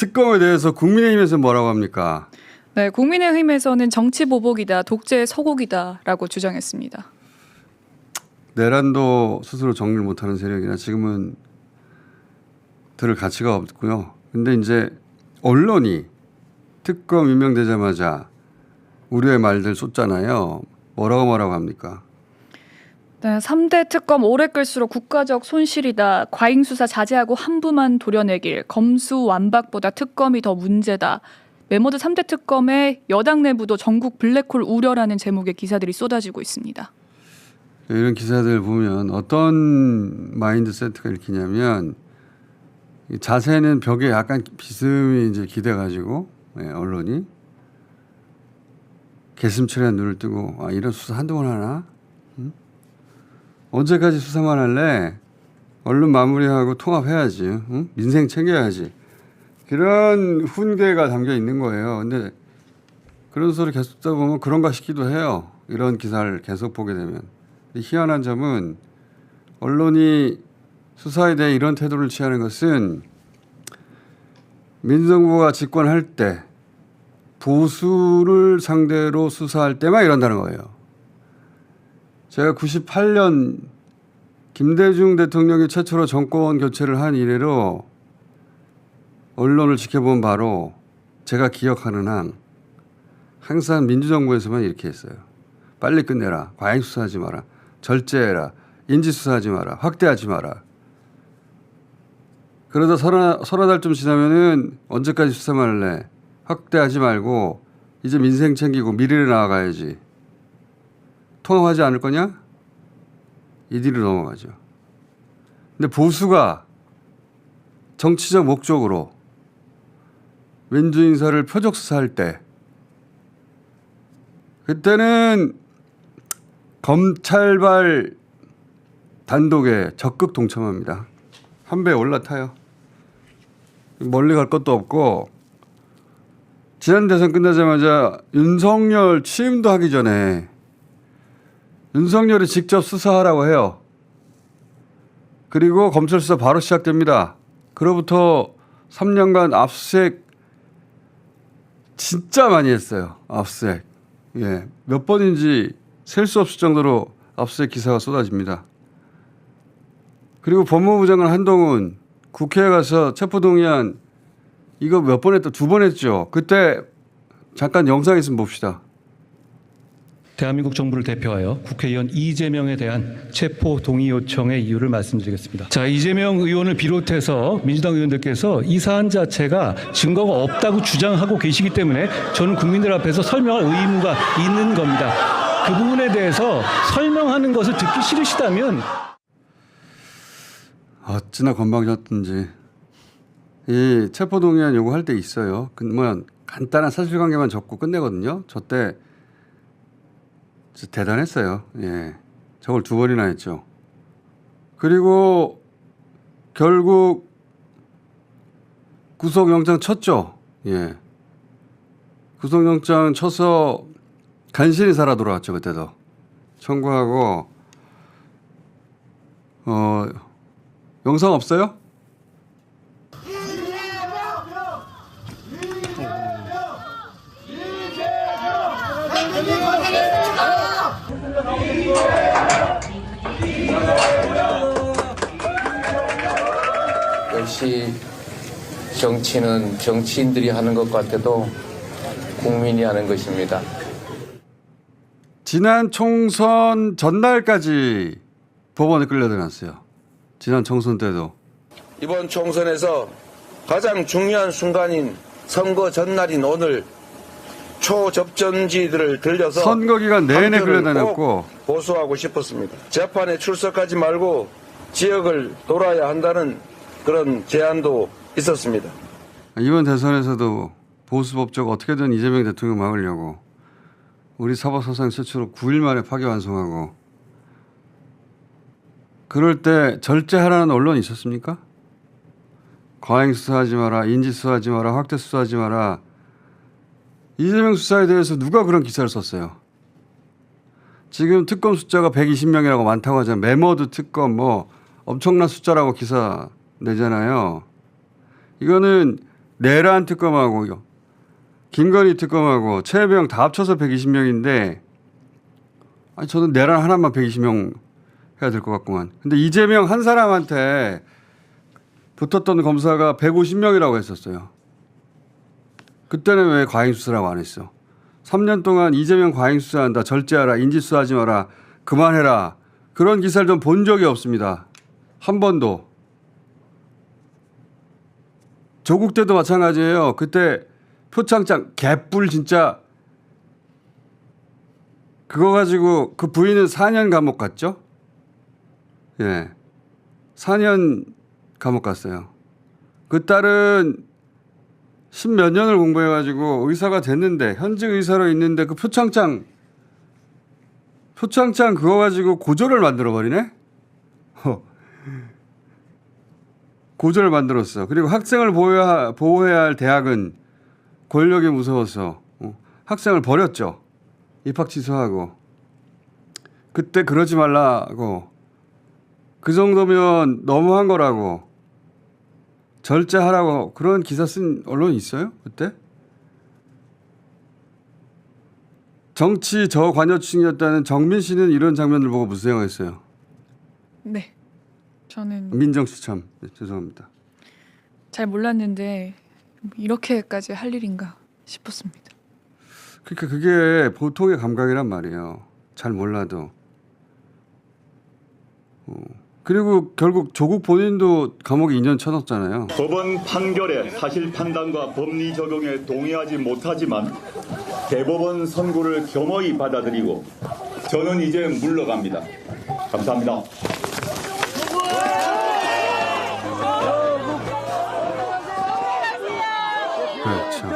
특검에 대해서 국민의힘에서 뭐라고 합니까? 네, 국민의힘에서는 정치 보복이다, 독재 서곡이다라고 주장했습니다. 내란도 스스로 정리를 못하는 세력이나 지금은 들을 가치가 없고요. 근데 이제 언론이 특검 임명되자마자 우려의 말들 쏟잖아요. 뭐라고 합니까? 네, 3대 특검 오래 끌수록 국가적 손실이다. 과잉 수사 자제하고 한부만 도려내길. 검수 완박보다 특검이 더 문제다. 메모드 3대 특검에 여당 내부도 전국 블랙홀 우려라는 제목의 기사들이 쏟아지고 있습니다. 이런 기사들 보면 어떤 마인드 세트가 읽히냐면 자세는 벽에 약간 비스듬히 이제 기대가지고 언론이 개슴츠레한 눈을 뜨고 아, 이런 수사 한두 번 하나? 응? 언제까지 수사만 할래? 언론 마무리하고 통합해야지. 응? 민생 챙겨야지. 그런 훈계가 담겨 있는 거예요. 근데 그런 소리 계속 듣다 보면 그런가 싶기도 해요. 이런 기사를 계속 보게 되면. 희한한 점은 언론이 수사에 대해 이런 태도를 취하는 것은 민정부가 집권할 때 보수를 상대로 수사할 때만 이런다는 거예요. 제가 98년 김대중 대통령이 최초로 정권 교체를 한 이래로 언론을 지켜본 바로 제가 기억하는 한 항상 민주정부에서만 이렇게 했어요. 빨리 끝내라. 과잉 수사하지 마라. 절제해라. 인지 수사하지 마라. 확대하지 마라. 그러다 서너 달쯤 지나면은 언제까지 수사만 할래? 확대하지 말고 이제 민생 챙기고 미래를 나아가야지. 통합하지 않을 거냐? 이 뒤로 넘어가죠. 근데 보수가 정치적 목적으로 민주인사를 표적 수사할 때 그때는 검찰발 단독에 적극 동참합니다. 한 배에 올라타요. 멀리 갈 것도 없고 지난 대선 끝나자마자 윤석열 취임도 하기 전에 윤석열이 직접 수사하라고 해요. 그리고 검찰 수사 바로 시작됩니다. 그로부터 3년간 압수수색 진짜 많이 했어요. 압수수색. 예, 몇 번인지 셀 수 없을 정도로 압수수색 기사가 쏟아집니다. 그리고 법무부 장관 한동훈 국회에 가서 체포동의안 이거 몇 번 했다? 2번 했죠. 그때 잠깐 영상 있으면 봅시다. 대한민국 정부를 대표하여 국회의원 이재명에 대한 체포 동의 요청의 이유를 말씀드리겠습니다. 자, 이재명 의원을 비롯해서 민주당 의원들께서 이 사안 자체가 증거가 없다고 주장하고 계시기 때문에 저는 국민들 앞에서 설명할 의무가 있는 겁니다. 그 부분에 대해서 설명하는 것을 듣기 싫으시다면 어찌나 건방졌든지 이 체포동의안 요구할 때 있어요. 그러면 간단한 사실관계만 적고 끝내거든요. 저 때 대단했어요. 예, 저걸 2번이나 했죠. 그리고 결국 구속영장 쳤죠. 예, 구속영장 쳐서 간신히 살아 돌아왔죠. 그때도 청구하고 영상 없어요? 역시 정치는 정치인들이 하는 것 같아도 국민이 하는 것입니다. 지난 총선 전날까지 법원에 끌려들었어요. 지난 총선 때도. 이번 총선에서 가장 중요한 순간인 선거 전날인 오늘 초접전지들을 들려서 선거 기간 내내 꼭 끌려다녔고 보수하고 싶었습니다. 재판에 출석하지 말고 지역을 돌아야 한다는 그런 제안도 있었습니다. 이번 대선에서도 보수법적 어떻게든 이재명 대통령 막으려고 우리 사법소상 최초로 9일 만에 파기환송하고 그럴 때 절제하라는 언론이 있었습니까? 과잉 수사하지 마라, 인지 수사하지 마라, 확대 수사하지 마라. 이재명 수사에 대해서 누가 그런 기사를 썼어요? 지금 특검 숫자가 120명이라고 많다고 하잖아요. 메모드 특검 뭐 엄청난 숫자라고 기사 내잖아요. 이거는 내란 특검하고 김건희 특검하고 최혜병 다 합쳐서 120명인데 아니 저는 내란 하나만 120명 해야 될 것 같구만. 근데 이재명 한 사람한테 붙었던 검사가 150명이라고 했었어요. 그때는 왜 과잉수사라고 안 했어? 3년 동안 이재명 과잉수사한다. 절제하라. 인지수사하지 마라. 그만해라. 그런 기사를 좀 본 적이 없습니다. 한 번도. 조국 때도 마찬가지예요. 그때 표창장 개뿔 진짜 그거 가지고 그 부인은 4년 감옥 갔죠? 예. 4년 감옥 갔어요. 그 딸은 10몇 년을 공부해가지고 의사가 됐는데 현직 의사로 있는데 그 표창장 그거 가지고 고졸을 만들어버리네? 고졸을 만들었어. 그리고 학생을 보호해야 할 대학은 권력이 무서워서 학생을 버렸죠. 입학 취소하고. 그때 그러지 말라고. 그 정도면 너무한 거라고. 절제하라고 그런 기사 쓴 언론이 있어요? 그때? 정치 저관여 출신이었다는 정민 씨는 이런 장면을 보고 무슨 생각했어요? 네. 저는 민정 씨 참 죄송합니다. 잘 몰랐는데 이렇게까지 할 일인가 싶었습니다. 그러니까 그게 보통의 감각이란 말이에요. 잘 몰라도. 그리고 결국 조국 본인도 감옥에 2년 쳐넣었잖아요. 법원 판결의 사실 판단과 법리 적용에 동의하지 못하지만 대법원 선고를 겸허히 받아들이고 저는 이제 물러갑니다. 감사합니다. 그렇죠.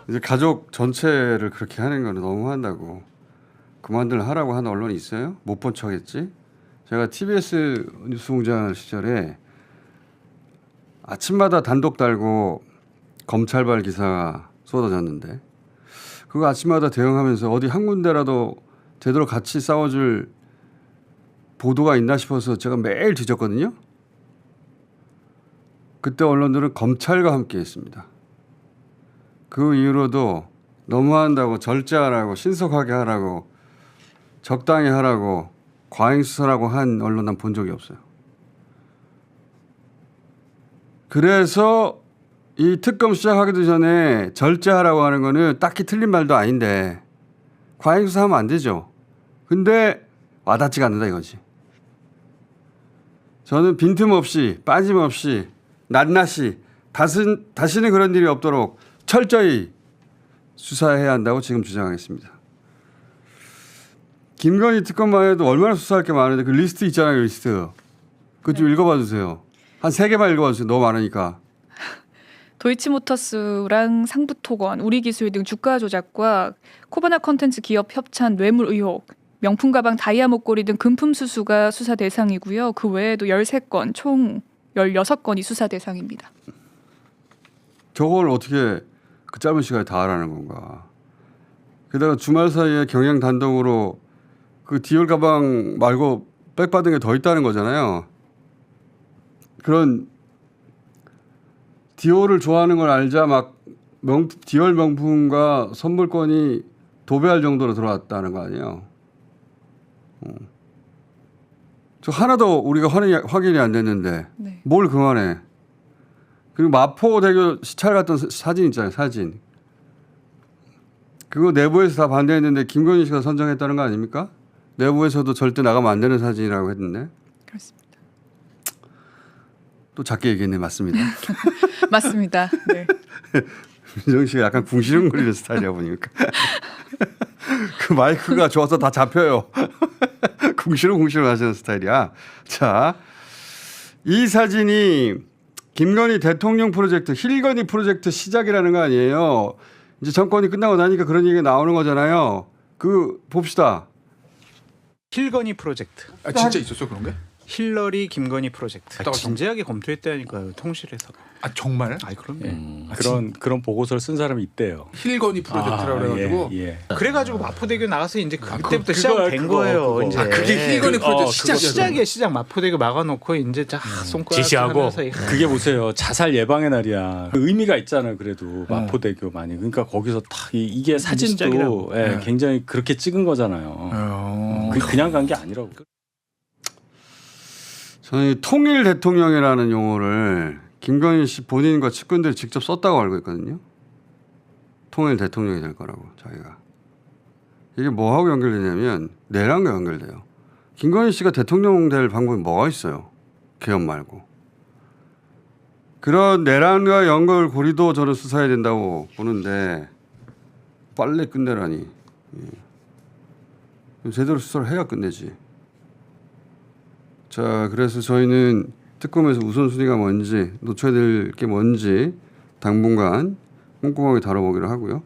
이제 가족 전체를 그렇게 하는 거는 너무한다고. 그만들 하라고 하는 언론이 있어요? 못 본 척했지. 제가 TBS 뉴스공장 시절에 아침마다 단독 달고 검찰발 기사가 쏟아졌는데 그거 아침마다 대응하면서 어디 한 군데라도 제대로 같이 싸워줄 보도가 있나 싶어서 제가 매일 뒤졌거든요. 그때 언론들은 검찰과 함께 했습니다. 그 이후로도 너무한다고 절제하라고 신속하게 하라고 적당히 하라고 과잉수사라고 한 언론 난 본 적이 없어요. 그래서 이 특검 시작하기도 전에 절제하라고 하는 거는 딱히 틀린 말도 아닌데 과잉수사하면 안 되죠. 근데 와닿지가 않는다 이거지. 저는 빈틈없이 빠짐없이 낱낱이 다시는 그런 일이 없도록 철저히 수사해야 한다고 지금 주장하겠습니다. 김건희 특검만 해도 얼마나 수사할 게 많은데 그 리스트 있잖아요. 리스트. 그거 좀 읽어봐 주세요. 한 3개만 읽어봐 주세요. 너무 많으니까. 도이치모터스랑 상부토건, 우리기술 등 주가 조작과 코바나 컨텐츠 기업 협찬 뇌물 의혹, 명품 가방 다이아 목걸이 등 금품 수수가 수사 대상이고요. 그 외에도 13건, 총 16건이 수사 대상입니다. 저걸 어떻게 그 짧은 시간에 다 하라는 건가. 게다가 주말 사이에 경영 단독으로 그 디올 가방 말고 백 받은 게 더 있다는 거잖아요. 그런 디올을 좋아하는 걸 알자 막 디올 명품과 선물권이 도배할 정도로 들어왔다는 거 아니에요. 저 하나도 우리가 확인이 안 됐는데 네. 뭘 그만해. 그리고 마포대교 시찰 갔던 사진 있잖아요. 사진. 그거 내부에서 다 반대했는데 김건희 씨가 선정했다는 거 아닙니까? 내부에서도 절대 나가면 안 되는 사진이라고 했는데. 그렇습니다. 또 작게 얘기했네. 맞습니다. 맞습니다. 네. 민정 씨가 약간 궁시렁거리는 스타일이야 보니까. 그 마이크가 좋아서 다 잡혀요. 궁시렁 하시는 스타일이야. 자, 이 사진이 김건희 대통령 프로젝트, 힐건희 프로젝트 시작이라는 거 아니에요. 이제 정권이 끝나고 나니까 그런 얘기가 나오는 거잖아요. 그 봅시다. 힐건희 프로젝트. 아 진짜 있었어 그런 게? 힐러리 김건희 프로젝트 진지하게 검토했다니까요, 통실에서. 아 정말? 아이 그럼요. 그런 보고서를 쓴 사람이 있대요. 힐건이 프로젝트라고 그래가지고. 예. 그래부터 마포대교 나가서 이제 그때부터 그거, 시작된 그거, 거예요. 그거. 이제. 아 그게 힐건이 프로젝트 시작이야. 시작 마포대교 막아놓고 이제 자 손가락 지시하고 하면서 그게 보세요. 자살 예방의 날이야. 의미가 있잖아요. 그래도 마포대교 많이. 그러니까 거기서 다 이게 사진도 시작이라고. 굉장히 그렇게 찍은 거잖아요. 그냥 간 게 아니라고. 저는 통일 대통령이라는 용어를 김건희 씨 본인과 측근들이 직접 썼다고 알고 있거든요. 통일 대통령이 될 거라고 자기가. 이게 뭐하고 연결되냐면 내란과 연결돼요. 김건희 씨가 대통령 될 방법이 뭐가 있어요. 개헌 말고. 그런 내란과 연결고리도 저는 수사해야 된다고 보는데 빨리 끝내라니. 제대로 수사를 해야 끝내지. 자, 그래서 저희는 특검에서 우선순위가 뭔지, 놓쳐야 될 게 뭔지 당분간 꼼꼼하게 다뤄보기로 하고요.